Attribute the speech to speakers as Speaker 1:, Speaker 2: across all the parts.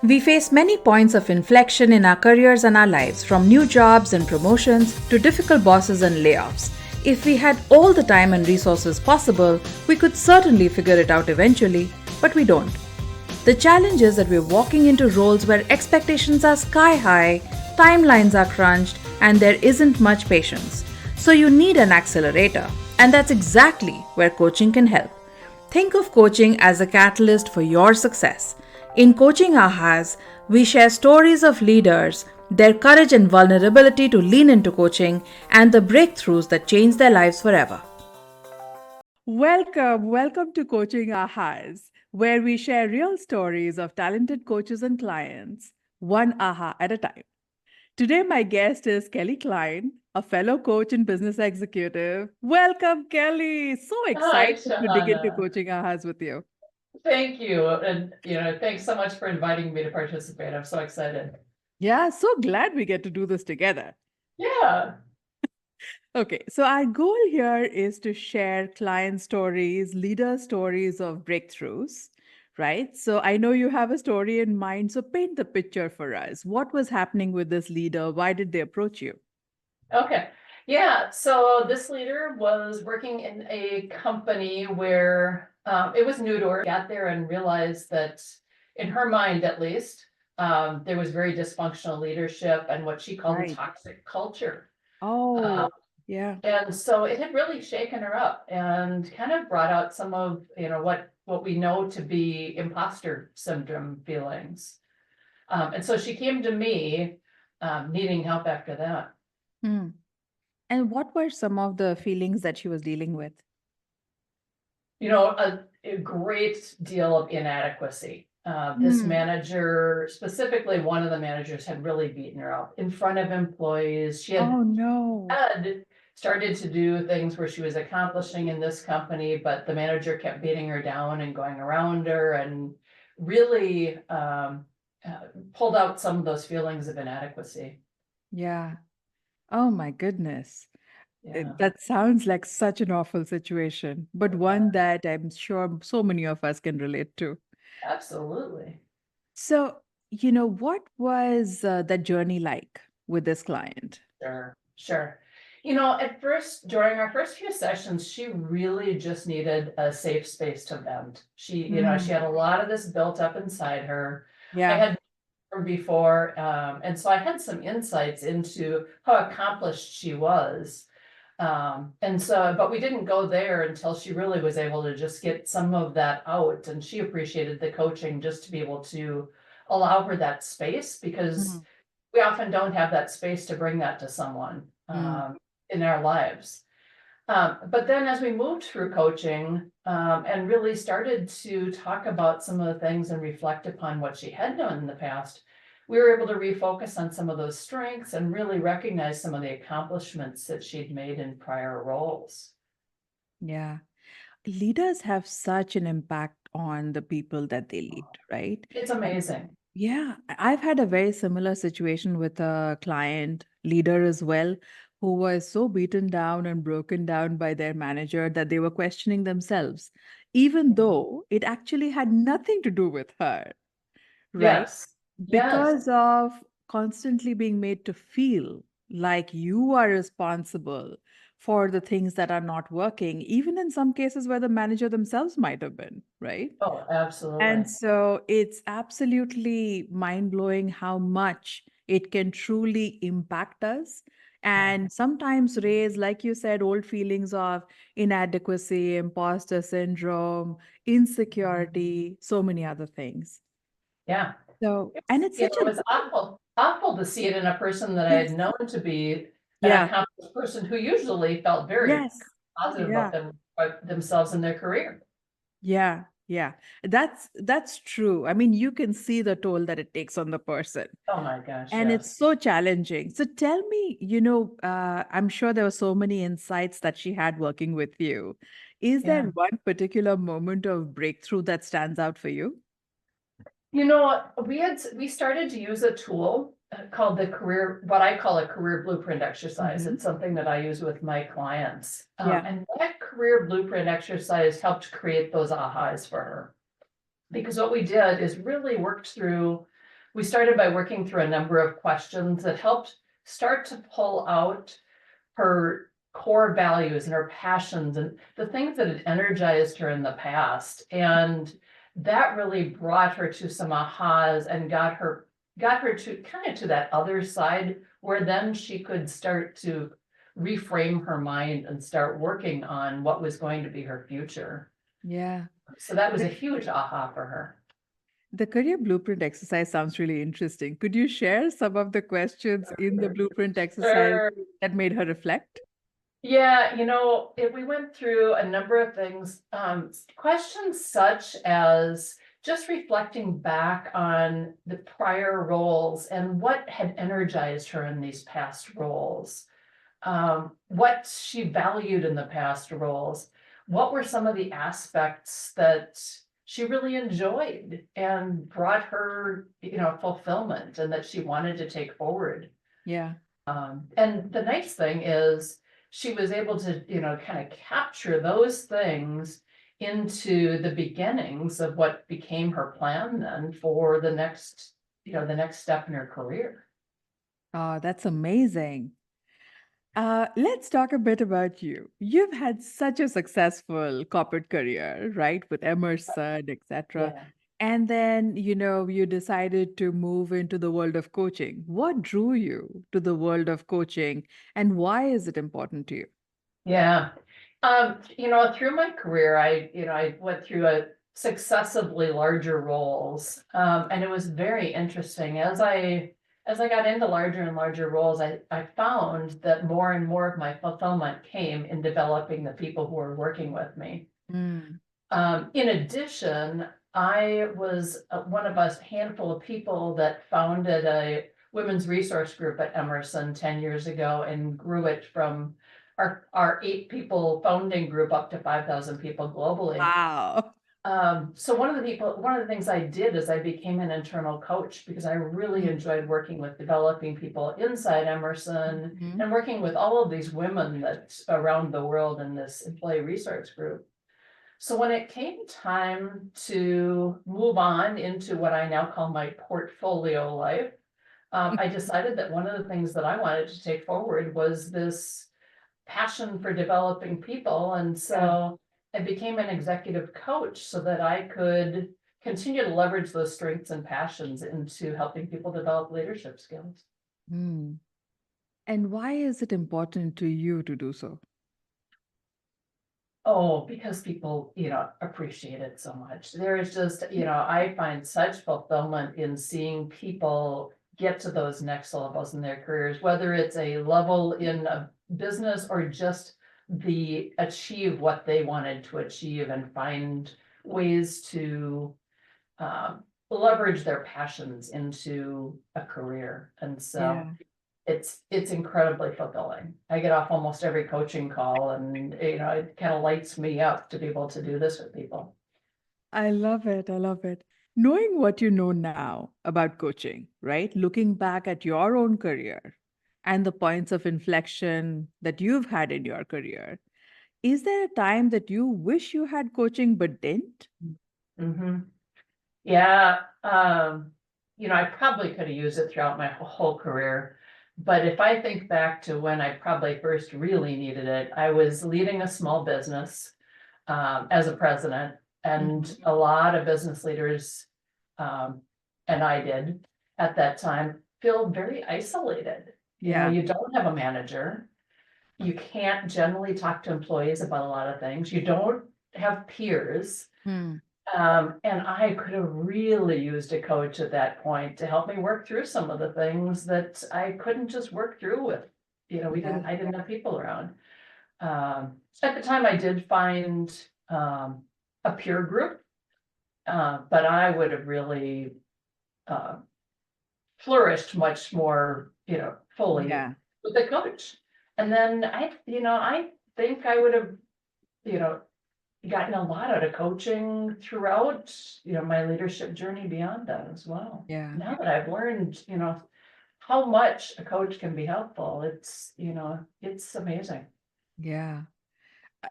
Speaker 1: We face many points of inflection in our careers and our lives, from new jobs and promotions to difficult bosses and layoffs. If we had all the time and resources possible, we could certainly figure it out eventually, but we don't. The challenge is that we're walking into roles where expectations are sky high, timelines are crunched, and there isn't much patience. So you need an accelerator, and that's exactly where coaching can help. Think of coaching as a catalyst for your success. In Coaching Ahas, we share stories of leaders, their courage and vulnerability to lean into coaching, and the breakthroughs that change their lives forever. Welcome to Coaching Ahas, where we share real stories of talented coaches and clients, one aha at a time. Today, my guest is Kelly Klein, a fellow coach and business executive. Welcome, Kelly. So
Speaker 2: Hi,
Speaker 1: excited to dig into
Speaker 2: Shahana.
Speaker 1: Coaching Ahas with you.
Speaker 2: Thank you. And, thanks so much for inviting me to participate. I'm so excited.
Speaker 1: Yeah, so glad we get to do this together.
Speaker 2: Yeah.
Speaker 1: Okay, so our goal here is to share client stories, leader stories of breakthroughs, right? So I know you have a story in mind, so paint the picture for us. What was happening with this leader? Why did they approach you?
Speaker 2: Okay. Yeah. So this leader was working in a company where it was new to her. Got there and realized that, in her mind at least, there was very dysfunctional leadership and what she called
Speaker 1: Right.
Speaker 2: toxic culture.
Speaker 1: Oh, yeah.
Speaker 2: And so it had really shaken her up and kind of brought out some of, what we know to be imposter syndrome feelings. And so she came to me, needing help after that.
Speaker 1: Hmm. And what were some of the feelings that she was dealing with?
Speaker 2: A great deal of inadequacy. This
Speaker 1: Hmm.
Speaker 2: manager, specifically one of the managers, had really beaten her up in front of employees. She
Speaker 1: Oh, no.
Speaker 2: had started to do things where she was accomplishing in this company, but the manager kept beating her down and going around her and really pulled out some of those feelings of inadequacy.
Speaker 1: Yeah. Oh, my goodness.
Speaker 2: Yeah.
Speaker 1: That sounds like such an awful situation, but one that I'm sure so many of us can relate to.
Speaker 2: Absolutely.
Speaker 1: So, what was that journey like with this client?
Speaker 2: Sure. Sure. At first, during our first few sessions, she really just needed a safe space to vent. She
Speaker 1: Mm,
Speaker 2: had a lot of this built up inside her. I
Speaker 1: yeah.
Speaker 2: had known her before, and so I had some insights into how accomplished she was. But we didn't go there until she really was able to just get some of that out, and she appreciated the coaching just to be able to allow her that space because
Speaker 1: Mm,
Speaker 2: we often don't have that space to bring that to someone
Speaker 1: mm,
Speaker 2: in our lives. But then as we moved through coaching and really started to talk about some of the things and reflect upon what she had done in the past, we were able to refocus on some of those strengths and really recognize some of the accomplishments that she'd made in prior roles.
Speaker 1: yeah. Leaders have such an impact on the people that they lead, right?
Speaker 2: It's amazing.
Speaker 1: Yeah, I've had a very similar situation with a client leader as well, who was so beaten down and broken down by their manager that they were questioning themselves, even though it actually had nothing to do with her, right?
Speaker 2: Yes, yes.
Speaker 1: Because of constantly being made to feel like you are responsible for the things that are not working, even in some cases where the manager themselves might have been, right?
Speaker 2: Oh,
Speaker 1: And
Speaker 2: absolutely.
Speaker 1: so it's absolutely mind blowing how much it can truly impact us.
Speaker 2: Yeah.
Speaker 1: And sometimes raise, like you said, old feelings of inadequacy, imposter syndrome, insecurity, so many other things.
Speaker 2: Yeah.
Speaker 1: So, and it's such
Speaker 2: It
Speaker 1: a,
Speaker 2: was awful to see it in a person that I had
Speaker 1: yes,
Speaker 2: known to be an
Speaker 1: yeah,
Speaker 2: accomplished person who usually felt very
Speaker 1: yes,
Speaker 2: positive about
Speaker 1: yeah.
Speaker 2: themselves and their career.
Speaker 1: Yeah, yeah. That's true. I mean, you can see the toll that it takes on the person.
Speaker 2: Oh my gosh,
Speaker 1: And
Speaker 2: yes.
Speaker 1: it's so challenging. So tell me, I'm sure there were so many insights that she had working with you. Is there
Speaker 2: Yeah.
Speaker 1: one particular moment of breakthrough that stands out for you?
Speaker 2: We started to use a tool called what I call a career blueprint exercise.
Speaker 1: Hmm.
Speaker 2: It's something that I use with my clients.
Speaker 1: Yeah.
Speaker 2: And that career blueprint exercise helped create those ahas for her. Because what we did is really worked through We started by working through a number of questions that helped start to pull out her core values and her passions and the things that had energized her in the past. And that really brought her to some ahas and got her to kind of to that other side where then she could start to reframe her mind and start working on what was going to be her future.
Speaker 1: Yeah.
Speaker 2: So that was a
Speaker 1: The,
Speaker 2: huge aha for her.
Speaker 1: the career blueprint exercise sounds really interesting. Could you share some of the questions in the blueprint exercise
Speaker 2: Sure.
Speaker 1: that made her reflect?
Speaker 2: Yeah, if we went through a number of things, questions such as just reflecting back on the prior roles and what had energized her in these past roles, what she valued in the past roles, what were some of the aspects that she really enjoyed and brought her, fulfillment and that she wanted to take forward.
Speaker 1: Yeah.
Speaker 2: And the nice thing is she was able to, kind of capture those things into the beginnings of what became her plan then for the next step in her career.
Speaker 1: Oh, that's amazing. Let's talk a bit about you. You've had such a successful corporate career, right? With Emerson, etc.
Speaker 2: Yeah.
Speaker 1: And then, you decided to move into the world of coaching. What drew you to the world of coaching and why is it important to you?
Speaker 2: Yeah. Through my career, I went through a successively larger roles. And it was very interesting. As I got into larger and larger roles, I found that more and more of my fulfillment came in developing the people who were working with me.
Speaker 1: Mm,
Speaker 2: In addition, I was one of a handful of people that founded a women's resource group at Emerson 10 years ago and grew it from our 8 people founding group up to 5,000 people globally.
Speaker 1: wow.
Speaker 2: So one of the things I did is I became an internal coach because I really
Speaker 1: Mm,
Speaker 2: enjoyed working with developing people inside Emerson
Speaker 1: mhm.
Speaker 2: and working with all of these women that around the world in this employee resource group. So when it came time to move on into what I now call my portfolio life, I decided that one of the things that I wanted to take forward was this passion for developing people. And
Speaker 1: Yeah.
Speaker 2: so I became an executive coach so that I could continue to leverage those strengths and passions into helping people develop leadership skills.
Speaker 1: Mm. And why is it important to you to do so?
Speaker 2: Oh, because people, appreciate it so much. There is just, I find such fulfillment in seeing people get to those next levels in their careers, whether it's a level in a business or just the achieve what they wanted to achieve and find ways to leverage their passions into a career. And so
Speaker 1: Yeah.
Speaker 2: it's incredibly fulfilling. I get off almost every coaching call and, it kind of lights me up to be able to do this with people.
Speaker 1: I love it. I love it. Knowing what you know now about coaching, right? Looking back at your own career and the points of inflection that you've had in your career, is there a time that you wish you had coaching but didn't?
Speaker 2: Hmm. Yeah. I probably could have used it throughout my whole career. But if I think back to when I probably first really needed it, I was leading a small business as a president, and
Speaker 1: Mhm.
Speaker 2: a lot of business leaders, um, and I did at that time, feel very isolated.
Speaker 1: Yeah.
Speaker 2: You don't have a manager. You can't generally talk to employees about a lot of things. You don't have peers.
Speaker 1: Hmm.
Speaker 2: And I could have really used a coach at that point to help me work through some of the things that I couldn't just work through with.
Speaker 1: Yeah.
Speaker 2: I didn't have people around. At the time I did find a peer group, but I would have really uh, flourished much more, fully
Speaker 1: Yeah.
Speaker 2: with a coach. And then I think I would have, you know, gotten a lot out of coaching throughout, my leadership journey beyond that as well.
Speaker 1: Yeah.
Speaker 2: Now that I've learned, how much a coach can be helpful, it's amazing.
Speaker 1: Yeah. Uh,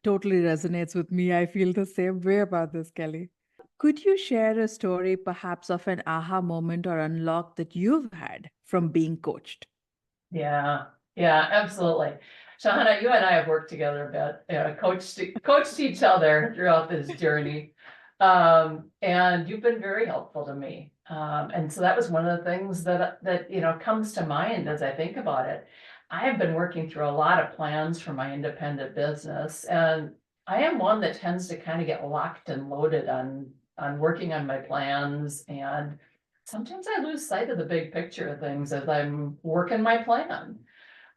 Speaker 1: Totally resonates with me. I feel the same way about this, Kelly. Could you share a story, perhaps, of an aha moment or unlock that you've had from being coached?
Speaker 2: Yeah, yeah, absolutely. Shahana, you and I have worked together a bit, coached each other throughout this journey. And you've been very helpful to me. And so that was one of the things that comes to mind as I think about it. I have been working through a lot of plans for my independent business, and I am one that tends to kind of get locked and loaded on working on my plans, and sometimes I lose sight of the big picture of things as I'm working my plan.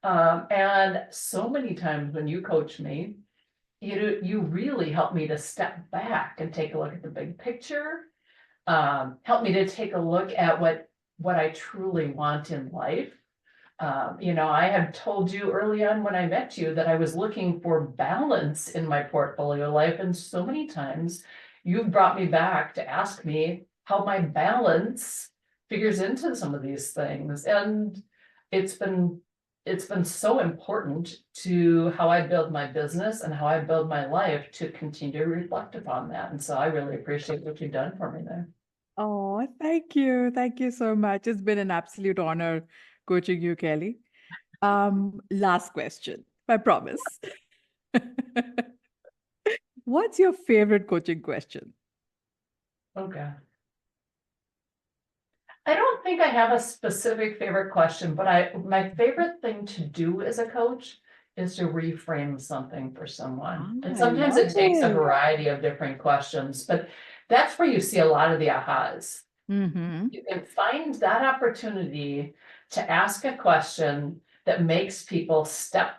Speaker 2: And so many times when you coach me, you really help me to step back and take a look at the big picture. Help me to take a look at what I truly want in life. I had told you early on when I met you that I was looking for balance in my portfolio life, and so many times you've brought me back to ask me how my balance figures into some of these things. And it's been it's been so important to how I build my business and how I build my life to continue to reflect upon that. And so I really appreciate what you've done for me there.
Speaker 1: Oh, thank you. Thank you so much. It's been an absolute honor coaching you, Kelly. Last question, I promise. What's your favorite coaching question?
Speaker 2: Okay. I don't think I have a specific favorite question, but my favorite thing to do as a coach is to reframe something for someone. And
Speaker 1: I
Speaker 2: sometimes
Speaker 1: love
Speaker 2: it takes a
Speaker 1: it.
Speaker 2: variety of different questions, but that's where you see a lot of the ahas.
Speaker 1: Mm-hmm.
Speaker 2: You can find that opportunity to ask a question that makes people step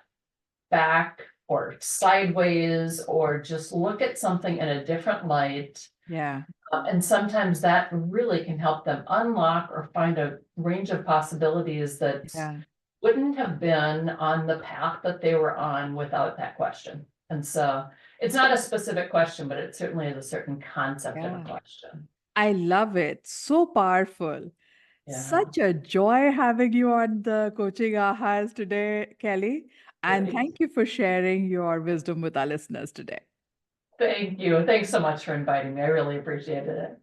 Speaker 2: back or sideways or just look at something in a different light.
Speaker 1: Yeah,
Speaker 2: And sometimes that really can help them unlock or find a range of possibilities that
Speaker 1: yeah,
Speaker 2: wouldn't have been on the path that they were on without that question. And so it's not a specific question, but it certainly is a certain concept of a
Speaker 1: yeah.
Speaker 2: question.
Speaker 1: I love it. So powerful.
Speaker 2: Yeah.
Speaker 1: Such a joy having you on the Coaching Ahas today, Kelly. And
Speaker 2: Great.
Speaker 1: thank you for sharing your wisdom with our listeners today.
Speaker 2: Thank you. Thanks so much for inviting me. I really appreciated it.